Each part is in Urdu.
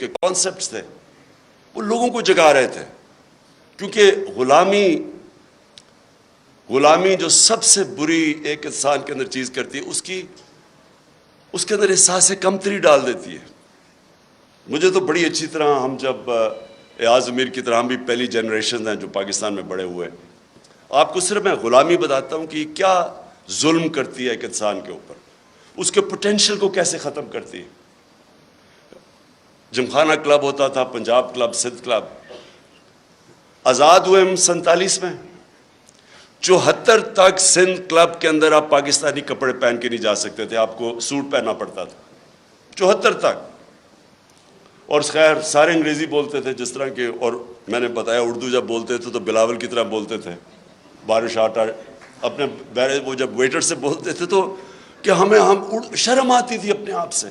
کے کانسیپٹس تھے وہ لوگوں کو جگا رہے تھے. کیونکہ غلامی جو سب سے بری ایک انسان کے اندر چیز کرتی ہے اس کے اندر احساس کمتری ڈال دیتی ہے. مجھے تو بڑی اچھی طرح، ہم جب ایاز امیر کی طرح، ہم بھی پہلی جنریشن ہیں جو پاکستان میں بڑے ہوئے. آپ کو صرف میں غلامی بتاتا ہوں کہ یہ کیا ظلم کرتی ہے ایک انسان کے اوپر، اس کے پوٹینشیل کو کیسے ختم کرتی ہے. جمخانہ کلب ہوتا تھا، پنجاب کلب، سندھ کلب. آزاد ہوئے ہم 47 میں. 74 تک سندھ کلب کے اندر آپ پاکستانی کپڑے پہن کے نہیں جا سکتے تھے، آپ کو سوٹ پہننا پڑتا تھا 74 تک. اور خیر سارے انگریزی بولتے تھے جس طرح کے، اور میں نے بتایا اردو جب بولتے تھے تو بلاول کی طرح بولتے تھے. بارش آٹا اپنے وہ جب ویٹر سے بولتے تھے تو کہ ہم شرم آتی تھی اپنے آپ سے.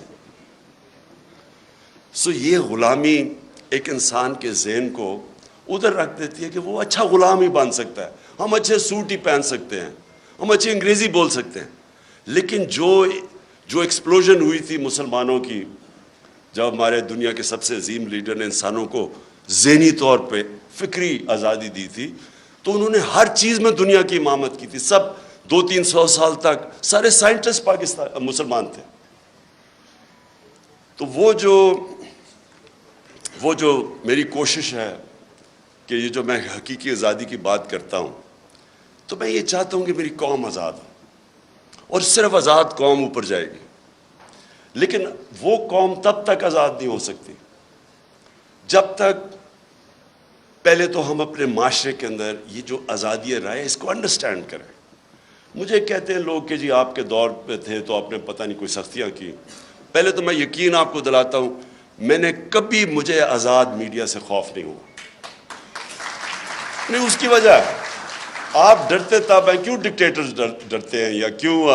یہ غلامی ایک انسان کے ذہن کو ادھر رکھ دیتی ہے کہ وہ اچھا غلام ہی بن سکتا ہے، ہم اچھے سوٹ ہی پہن سکتے ہیں، ہم اچھی انگریزی بول سکتے ہیں. لیکن جو ایکسپلوژن ہوئی تھی مسلمانوں کی، جب ہمارے دنیا کے سب سے عظیم لیڈر نے انسانوں کو ذہنی طور پہ فکری آزادی دی تھی، تو انہوں نے ہر چیز میں دنیا کی امامت کی تھی. سب 200-300 سال تک سارے سائنٹسٹ مسلمان تھے. تو وہ جو میری کوشش ہے کہ یہ جو میں حقیقی آزادی کی بات کرتا ہوں، تو میں یہ چاہتا ہوں کہ میری قوم آزاد ہو، اور صرف آزاد قوم اوپر جائے گی. لیکن وہ قوم تب تک آزاد نہیں ہو سکتی جب تک پہلے تو ہم اپنے معاشرے کے اندر یہ جو آزادی رائے اس کو انڈرسٹینڈ کریں. مجھے کہتے ہیں لوگ کہ جی آپ کے دور پہ تھے تو آپ نے پتہ نہیں کوئی سختیاں کی. پہلے تو میں یقین آپ کو دلاتا ہوں، میں نے کبھی مجھے آزاد میڈیا سے خوف نہیں ہوا. نہیں، اس کی وجہ آپ ڈرتے تب ہیں. کیوں ڈکٹیٹرز ڈرتے ہیں، یا کیوں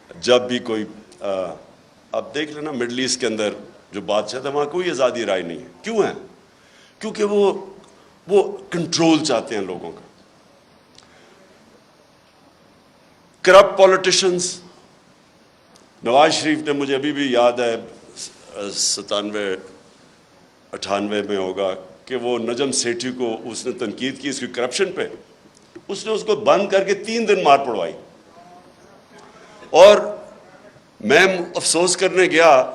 جب بھی کوئی آپ دیکھ لینا مڈل ایسٹ کے اندر جو بادشاہ تھا وہاں کوئی آزادی رائے نہیں ہے. کیوں ہے؟ کیونکہ وہ کنٹرول چاہتے ہیں لوگوں کا. کرپٹ پولیٹیشنز، نواز شریف نے، مجھے ابھی بھی یاد ہے 97-98 میں ہوگا کہ وہ نجم سیٹھی کو اس نے تنقید کی اس کی کرپشن پہ، اس نے اس کو بند کر کے 3 دن مار پڑوائی. اور میں افسوس کرنے گیا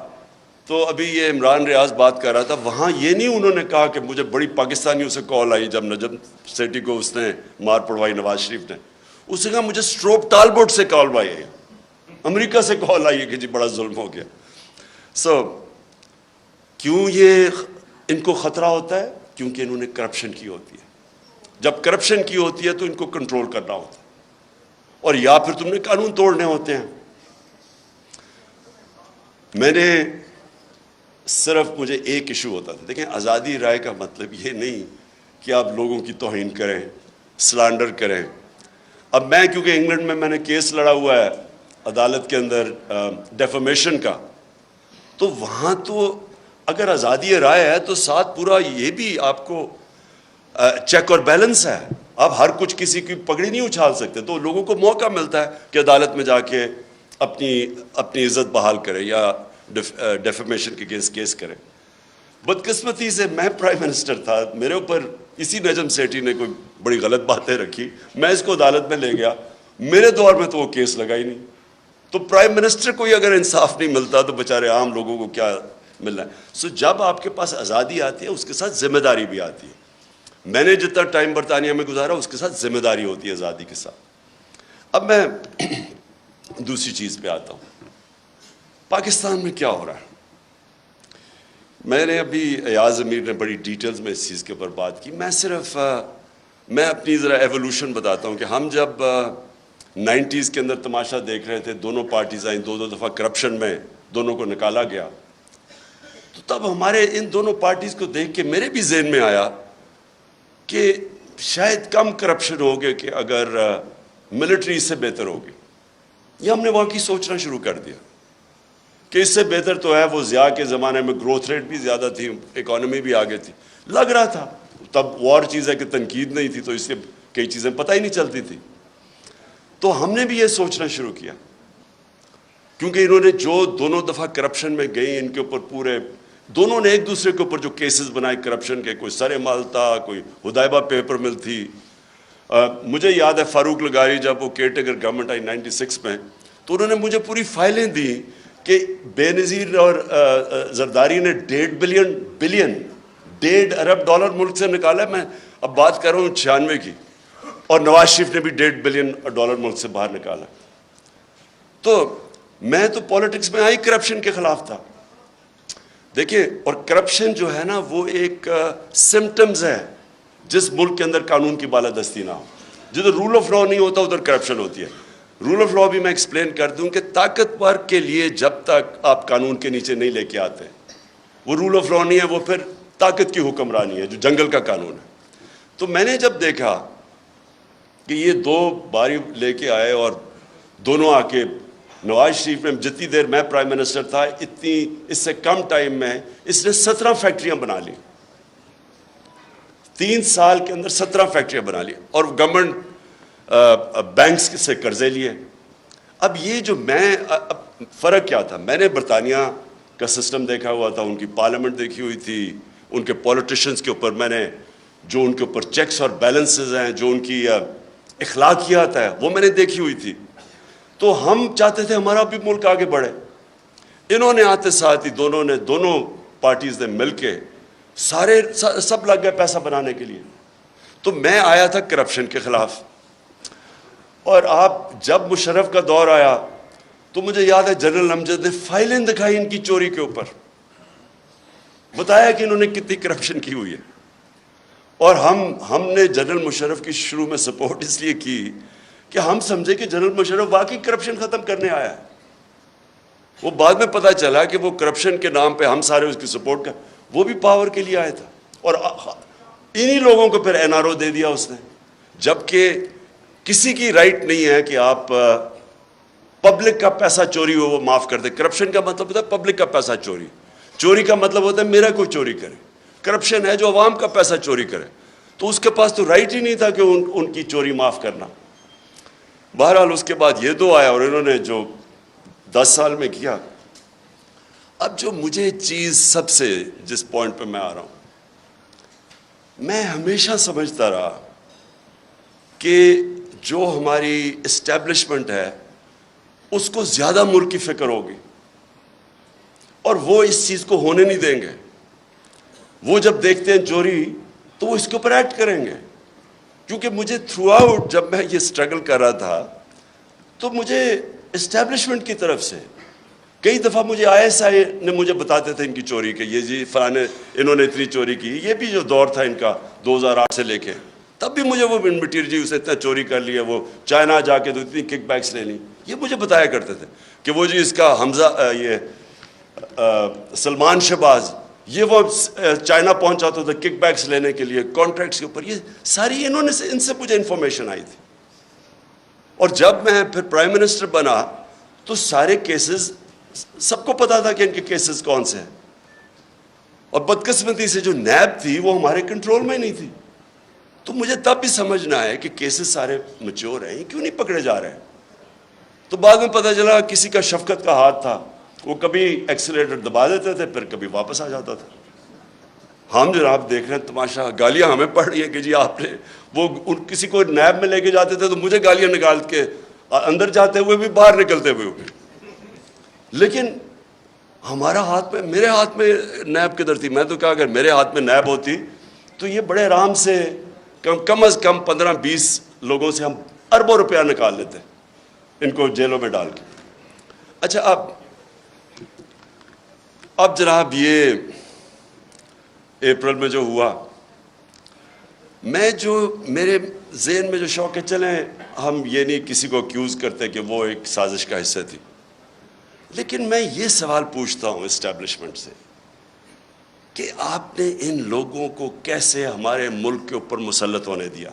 تو ابھی یہ عمران ریاض بات کر رہا تھا، وہاں یہ نہیں انہوں نے کہا کہ مجھے بڑی پاکستانیوں سے کال آئی جب نجم سیٹھی کو اس نے مار پڑوائی نواز شریف نے. اس نے کہا مجھے اسٹروپ ٹالبوٹ سے کال آئی ہے، امریکہ سے کال آئی ہے کہ جی بڑا ظلم ہو گیا. کیوں یہ ان کو خطرہ ہوتا ہے؟ کیونکہ انہوں نے کرپشن کی ہوتی ہے. جب کرپشن کی ہوتی ہے تو ان کو کنٹرول کرنا ہوتا ہے، اور یا پھر تم نے قانون توڑنے ہوتے ہیں. مجھے ایک ایشو ہوتا تھا. دیکھیں، آزادی رائے کا مطلب یہ نہیں کہ آپ لوگوں کی توہین کریں، سلانڈر کریں. اب میں کیونکہ انگلینڈ میں نے کیس لڑا ہوا ہے عدالت کے اندر ڈیفیمیشن کا، تو وہاں تو اگر آزادی رائے ہے تو ساتھ پورا یہ بھی آپ کو چیک اور بیلنس ہے. آپ ہر کچھ کسی کی پگڑی نہیں اچھال سکتے. تو لوگوں کو موقع ملتا ہے کہ عدالت میں جا کے اپنی عزت بحال کرے یا ڈیفیمیشن کے کیس کرے. بدقسمتی سے میں پرائم منسٹر تھا، میرے اوپر اسی نجم سیٹھی نے کوئی بڑی غلط باتیں رکھی، میں اس کو عدالت میں لے گیا. میرے دور میں تو وہ کیس لگا ہی نہیں. تو پرائم منسٹر کو ہی اگر انصاف نہیں ملتا تو بیچارے عام لوگوں کو کیا ملنا ہے. جب آپ کے پاس آزادی آتی ہے اس کے ساتھ ذمہ داری بھی آتی ہے. میں نے جتنا ٹائم برطانیہ میں گزارا اس کے ساتھ ذمہ داری ہوتی ہے آزادی کے ساتھ. اب میں دوسری چیز پہ آتا ہوں. پاکستان میں کیا ہو رہا ہے؟ میں نے ابھی ایاز امیر نے بڑی ڈیٹیلز میں اس چیز کے اوپر بات کی. میں اپنی ذرا ایوولوشن بتاتا ہوں کہ ہم جب 90s کے اندر تماشا دیکھ رہے تھے، دونوں پارٹیز آئیں، 2 دفعہ کرپشن میں دونوں کو نکالا گیا، تو تب ہمارے ان دونوں پارٹیز کو دیکھ کے میرے بھی ذہن میں آیا کہ شاید کم کرپشن ہوگی کہ اگر ملٹری اس سے بہتر ہوگی. یہ ہم نے واقعی سوچنا شروع کر دیا کہ اس سے بہتر تو ہے. وہ ضیاء کے زمانے میں گروتھ ریٹ بھی زیادہ تھی، اکانومی بھی آگے تھی، لگ رہا تھا. تب وہ چیز ہے کہ تنقید نہیں تھی تو اس سے کئی چیزیں پتہ ہی نہیں چلتی تھی. تو ہم نے بھی یہ سوچنا شروع کیا، کیونکہ انہوں نے جو دونوں دفعہ کرپشن میں گئی، ان کے اوپر پورے دونوں نے ایک دوسرے کے اوپر جو کیسز بنائے کرپشن کے, کوئی سر مال تھا, کوئی ہدایبہ پیپر مل تھی. مجھے یاد ہے فاروق لغاری جب وہ کیئر ٹیکر گورنمنٹ آئی 96 میں, تو انہوں نے مجھے پوری فائلیں دی کہ بے نظیر اور زرداری نے $1.5 ارب ملک سے نکالا ہے. میں اب بات کر رہا ہوں 96 کی, اور نواز شریف نے بھی $1.5 بلین ملک سے باہر نکالا. تو میں تو پالیٹکس میں آئی کرپشن کے خلاف تھا. دیکھیں, اور کرپشن جو ہے نا وہ ایک سمٹمز ہے جس ملک کے اندر قانون کی بالادستی نہ ہو. جدھر رول آف لا نہیں ہوتا ادھر کرپشن ہوتی ہے. رول آف لا بھی میں ایکسپلین کر دوں کہ طاقتور کے لیے جب تک آپ قانون کے نیچے نہیں لے کے آتے, وہ رول آف لا نہیں ہے, وہ پھر طاقت کی حکمرانی ہے جو جنگل کا قانون ہے. تو میں نے جب دیکھا کہ یہ دو باری لے کے آئے اور دونوں آ کے, نواز شریف نے جتنی دیر میں پرائم منسٹر تھا اس سے کم ٹائم میں اس نے 17 فیکٹریاں بنا لی. 3 سال کے اندر 17 فیکٹریاں بنا لی, اور گورنمنٹ بینکس سے قرضے لیے. اب یہ جو فرق کیا تھا, میں نے برطانیہ کا سسٹم دیکھا ہوا تھا, ان کی پارلیمنٹ دیکھی ہوئی تھی, ان کے پولیٹیشنز کے اوپر میں نے جو ان کے اوپر چیکس اور بیلنسز ہیں, جو ان کی اخلاقیات ہے, وہ میں نے دیکھی ہوئی تھی. تو ہم چاہتے تھے ہمارا بھی ملک آگے بڑھے. انہوں نے آتے ساتھ ہی دونوں پارٹیز نے مل کے سب لگ گئے پیسہ بنانے کے لیے. تو میں آیا تھا کرپشن کے خلاف. اور آپ جب مشرف کا دور آیا تو مجھے یاد ہے جنرل امجد نے فائلیں دکھائی ان کی چوری کے اوپر, بتایا کہ انہوں نے کتنی کرپشن کی ہوئی ہے. اور ہم نے جنرل مشرف کی شروع میں سپورٹ اس لیے کی کہ ہم سمجھے کہ جنرل مشرف واقعی کرپشن ختم کرنے آیا ہے. وہ بعد میں پتہ چلا کہ وہ کرپشن کے نام پہ ہم سارے اس کی سپورٹ کر, وہ بھی پاور کے لیے آیا تھا. اور انہی لوگوں کو پھر این آر او دے دیا اس نے, جبکہ کسی کی رائٹ نہیں ہے کہ آپ پبلک کا پیسہ چوری ہو وہ معاف کر دے. کرپشن کا مطلب ہوتا ہے پبلک کا پیسہ چوری کا مطلب ہوتا ہے میرا کوئی چوری کرے. کرپشن ہے جو عوام کا پیسہ چوری کرے. تو اس کے پاس تو رائٹ ہی نہیں تھا کہ ان کی چوری معاف کرنا. بہرحال اس کے بعد یہ دو آیا, اور انہوں نے جو 10 سال میں کیا. اب جو مجھے چیز سب سے جس پوائنٹ پہ میں آ رہا ہوں, میں ہمیشہ سمجھتا رہا کہ جو ہماری اسٹیبلشمنٹ ہے اس کو زیادہ ملک کی فکر ہوگی, اور وہ اس چیز کو ہونے نہیں دیں گے. وہ جب دیکھتے ہیں چوری تو وہ اس کے اوپر ایکٹ کریں گے. کیونکہ مجھے تھرو آؤٹ جب میں یہ سٹرگل کر رہا تھا تو مجھے اسٹیبلشمنٹ کی طرف سے کئی دفعہ مجھے ISI نے مجھے بتاتے تھے ان کی چوری کے, یہ جی فلانے انہوں نے اتنی چوری کی. یہ بھی جو دور تھا ان کا 2008 سے لے کے, تب بھی مجھے وہ مٹیریل جی اسے اتنا چوری کر لیا, وہ چائنا جا کے تو اتنی کک بیکس لے لی. یہ مجھے بتایا کرتے تھے کہ وہ جی اس کا حمزہ سلمان شہباز, یہ وہ چائنا پہنچا تھا کک بیکس لینے کے لیے کانٹریکٹس کے اوپر. یہ ساری ان سے مجھے انفارمیشن آئی تھی. اور جب میں پھر پرائم منسٹر بنا تو سارے کیسز سب کو پتا تھا کہ ان کے کیسز کون سے ہیں. اور بدقسمتی سے جو نیب تھی وہ ہمارے کنٹرول میں نہیں تھی. تو مجھے تب بھی سمجھنا ہے کہ کیسز سارے میچور ہیں, کیوں نہیں پکڑے جا رہے ہیں. تو بعد میں پتہ چلا کسی کا شفقت کا ہاتھ تھا, وہ کبھی ایکسیلیٹر دبا دیتے تھے پھر کبھی واپس آ جاتا تھا. ہم جناب دیکھ رہے ہیں تماشا, گالیاں ہمیں پڑ رہی ہیں کہ جی آپ نے وہ کسی کو نیب میں لے کے جاتے تھے تو مجھے گالیاں نکال کے اندر جاتے ہوئے بھی باہر نکلتے ہوئے بھی. لیکن ہمارا ہاتھ میں, میرے ہاتھ میں نیب کدھر تھی. میں تو کہا اگر میرے ہاتھ میں نیب ہوتی تو یہ بڑے آرام سے کم از کم 15-20 لوگوں سے ہم اربوں روپیہ نکال لیتے ان کو جیلوں میں ڈال کے. اچھا اب جناب یہ اپریل میں جو ہوا, میں جو میرے ذہن میں جو شوق ہے, چلیں ہم یہ نہیں کسی کو اکیوز کرتے کہ وہ ایک سازش کا حصہ تھی, لیکن میں یہ سوال پوچھتا ہوں اسٹیبلشمنٹ سے کہ آپ نے ان لوگوں کو کیسے ہمارے ملک کے اوپر مسلط ہونے دیا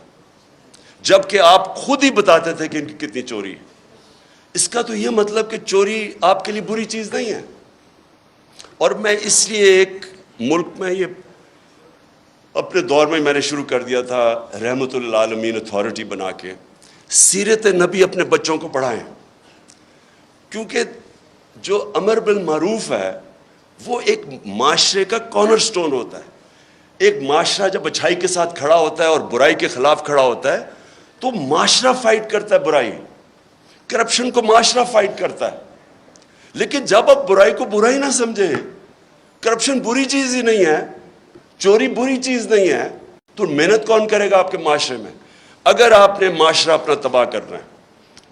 جبکہ آپ خود ہی بتاتے تھے کہ ان کی کتنی چوری ہے. اس کا تو یہ مطلب کہ چوری آپ کے لیے بری چیز نہیں ہے. اور میں اس لیے ایک ملک میں یہ اپنے دور میں نے شروع کر دیا تھا رحمت للعالمین اتھارٹی بنا کے, سیرت نبی اپنے بچوں کو پڑھائیں. کیونکہ جو امر بالمعروف ہے وہ ایک معاشرے کا کارنر سٹون ہوتا ہے. ایک معاشرہ جب اچھائی کے ساتھ کھڑا ہوتا ہے اور برائی کے خلاف کھڑا ہوتا ہے تو معاشرہ فائٹ کرتا ہے برائی, کرپشن کو معاشرہ فائٹ کرتا ہے. لیکن جب آپ برائی کو برائی نہ سمجھیں, کرپشن بری چیز ہی نہیں ہے, چوری بری چیز نہیں ہے, تو محنت کون کرے گا آپ کے معاشرے میں؟ اگر آپ نے معاشرہ اپنا تباہ کرنا ہے,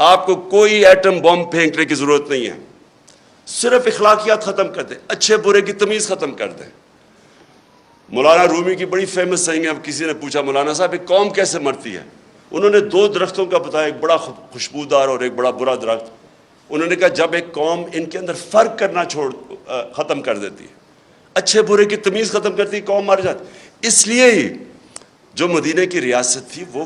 آپ کو کوئی ایٹم بم پھینکنے کی ضرورت نہیں ہے, صرف اخلاقیات ختم کر دیں, اچھے برے کی تمیز ختم کر دیں. مولانا رومی کی بڑی فیمس سینگ ہے, اب کسی نے پوچھا مولانا صاحب ایک قوم کیسے مرتی ہے؟ انہوں نے 2 درختوں کا بتایا, ایک بڑا خوشبودار اور ایک بڑا برا درخت. انہوں نے کہا جب ایک قوم ان کے اندر فرق کرنا ختم کر دیتی ہے, اچھے برے کی تمیز ختم کرتی ہے, قوم مر جاتی. اس لیے ہی جو مدینہ کی ریاست تھی وہ